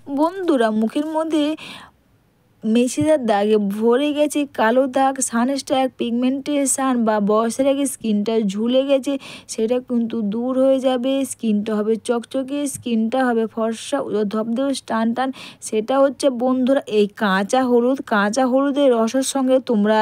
বন্ধুরা, মুখের মধ্যে মেছেদার দাগে ভরে গেছে কালো দাগ, সানস্ট্যাক, পিগমেন্টেশন বা বয়সের আগে স্কিনটা ঝুলে গেছে, সেটা কিন্তু দূর হয়ে যাবে। স্কিনটা হবে চকচকে, স্কিনটা হবে ফর্সা ও ধবধবে টান টান। সেটা হচ্ছে বন্ধুরা এই কাঁচা হলুদ। কাঁচা হলুদের রসের সঙ্গে তোমরা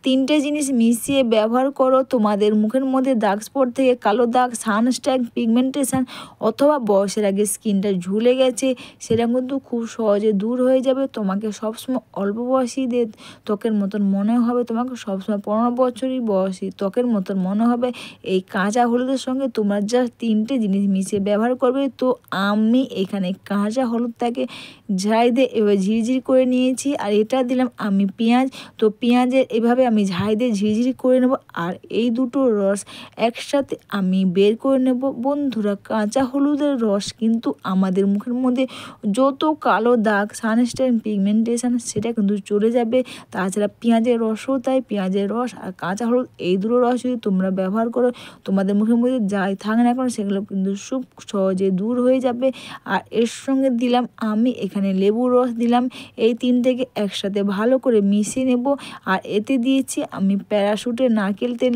3টে জিনিস মিশিয়ে ব্যবহার করো। তোমাদের মুখের মধ্যে দাগ স্পট থেকে কালো দাগ, সানস্ট্যাক, পিগমেন্টেশন অথবা বয়সের আগে স্কিনটা ঝুলে গেছে, সেটা কিন্তু খুব সহজে দূর হয়ে যাবে। তোমাকে সবসময় অল্প বয়সীদের ত্বকের মতন মনে হবে, তোমাকে সবসময় 15 বছরই বয়সী ত্বকের মতন মনে হবে। এই কাঁচা হলুদের সঙ্গে তোমরা জাস্ট 3টে জিনিস মিশিয়ে ব্যবহার করবে। তো আমি এখানে কাঁচা হলুদটাকে ঝাই দিয়ে এবার ঝিরিঝিরি করে নিয়েছি, আর এটা দিলাম আমি পেঁয়াজ। তো পেঁয়াজের এভাবে আমি ঝাই দিয়ে ঝিরিঝিরি করে নেব, আর এই দুটো রস একসাথে আমি বের করে নেব। বন্ধুরা, কাঁচা হলুদের রস কিন্তু আমাদের মুখের মধ্যে যত কালো দাগ, সানস্ট্যান, পিগমেন্টেশন সেটা কিন্তু চলে যাবে। তাছাড়া পেঁয়াজের রসও তাই। পেঁয়াজের রস আর কাঁচা হলুদ এই দুটো রস যদি তোমরা ব্যবহার করো, তোমাদের মুখের মধ্যে যাই থাকে না কেন সেগুলো কিন্তু খুব সহজে দূর হয়ে যাবে। আর এর সঙ্গে দিলাম আমি এখানে লেবুর রস দিলাম। এই 3টেকে একসাথে ভালো করে মিশিয়ে নেব। আর এতে দিয়েছি আমি প্যারাশুটের নারকেল তেল।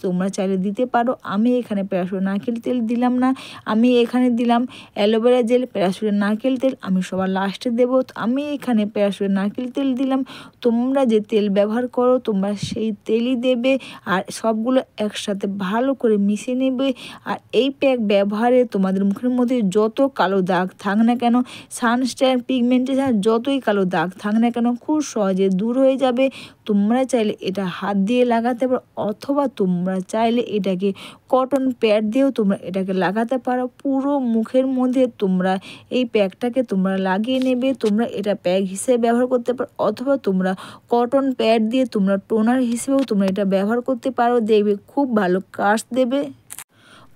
তোমরা চাইলে দিতে পারো, আমি এখানে প্যারাশুটের নারকেল তেল দিলাম না। আমি এখানে দিলাম অ্যালোভেরা জেল, প্যারাশুটের নারকেল তেল আমি সবার লাস্টে দেবো। আমি এখানে প্যারাশুটের নারকেল তেল দিলাম। তোমরা যে তেল ব্যবহার করো তোমরা সেই তেলই দেবে, আর সবগুলো একসাথে ভালো করে মিশিয়ে নেবে। আর এই প্যাক ব্যবহারে তোমাদের মুখের মধ্যে যত কালো দাগ থাক না কেন, সানস্ট্যান, পিগমেন্টেশন যতই কালো দাগ থাক না কেন খুব সহজে দূর হয়ে যাবে। তোমরা চাইলে এটা হাত দিয়ে লাগাতে পারো, অথবা তোমরা চাইলে এটাকে কটন প্যাড দিয়েও তোমরা এটাকে লাগাতে পারো। পুরো মুখের মধ্যে তোমরা এই প্যাকটাকে তোমরা লাগিয়ে নেবে। তোমরা এটা প্যাক হিসেবে ব্যবহার করতে পারো, অথবা তোমরা কটন প্যাড দিয়ে তোমরা টোনার হিসেবেও তোমরা এটা ব্যবহার করতে পারো। দেখবে খুব ভালো কাজ দেবে।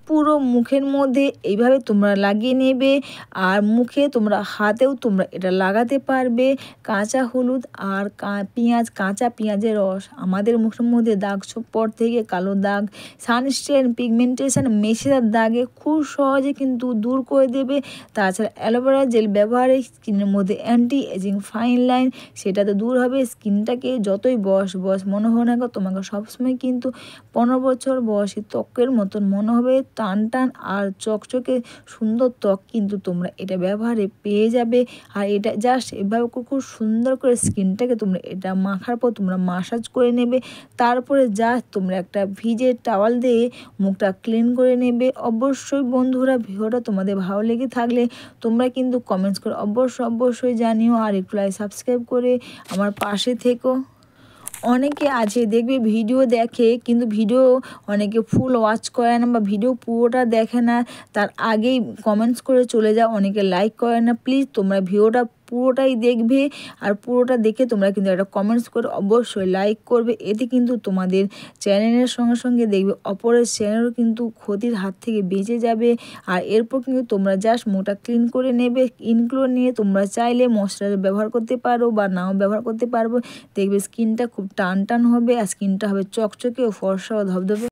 পুরো মুখের মধ্যে এইভাবে তোমরা লাগিয়ে নেবে, আর মুখে তোমরা হাতেও তোমরা এটা লাগাতে পারবে। কাঁচা হলুদ আর পেঁয়াজ, কাঁচা পেঁয়াজের রস আমাদের মুখের মধ্যে দাগ স্পট থেকে কালো দাগ, সানস্ট্যান, পিগমেন্টেশন, মেছেদার দাগে খুব সহজে কিন্তু দূর করে দেবে। তাছাড়া অ্যালোভেরা জেল ব্যবহারে স্কিনের মধ্যে অ্যান্টি এজিং ফাইন লাইন সেটাতে দূর হবে। স্কিনটাকে যতই বয়স মনে হয় না কেন, তোমাকে সবসময় কিন্তু 15 বছর বয়সী ত্বকের মতন মনে হবে। টান টান আর চকচকে সুন্দর ত্বক কিন্তু তোমরা এটা ব্যবহারে পেয়ে যাবে। আর এটা জাস্ট এভাবে খুব সুন্দর করে স্কিনটাকে তোমরা এটা মাখার পর তোমরা মাসাজ করে নেবে। তারপরে জাস্ট তোমরা একটা ভিজে টাওয়াল দিয়ে মুখটা ক্লিন করে নেবে। অবশ্যই বন্ধুরা, ভিডিওটা তোমাদের ভালো লেগে থাকলে তোমরা কিন্তু কমেন্টস করে অবশ্যই জানিও, আর একটু লাইক সাবস্ক্রাইব করে আমার পাশে থেকো। অনেকে আছে দেখবে ভিডিও দেখে কিন্তু ভিডিও অনেকে ফুল ওয়াচ করে না বা ভিডিও পুরোটা দেখে না, তার আগেই কমেন্টস করে চলে যায়, অনেকে লাইক করে না। প্লিজ তোমরা ভিডিওটা পুরোটাই দেখবে, আর পুরোটা দেখে তোমরা কিন্তু একটা কমেন্টস করে অবশ্যই লাইক করবে। এতে কিন্তু তোমাদের চ্যানেলের সঙ্গে সঙ্গে দেখবে অপরের চ্যানেলও কিন্তু ক্ষতির হাত থেকে বেঁচে যাবে। আর এরপর কিন্তু তোমরা জাস্ট মুখটা ক্লিন করে নেবে। ইনক্লুড নিয়ে তোমরা চাইলে ময়শ্চারাইজার ব্যবহার করতে পারো বা নাও ব্যবহার করতে পারবো। দেখবে স্কিনটা খুব টান টান হবে, আর স্কিনটা হবে চকচকে ও ফর্সা ও ধবধবে।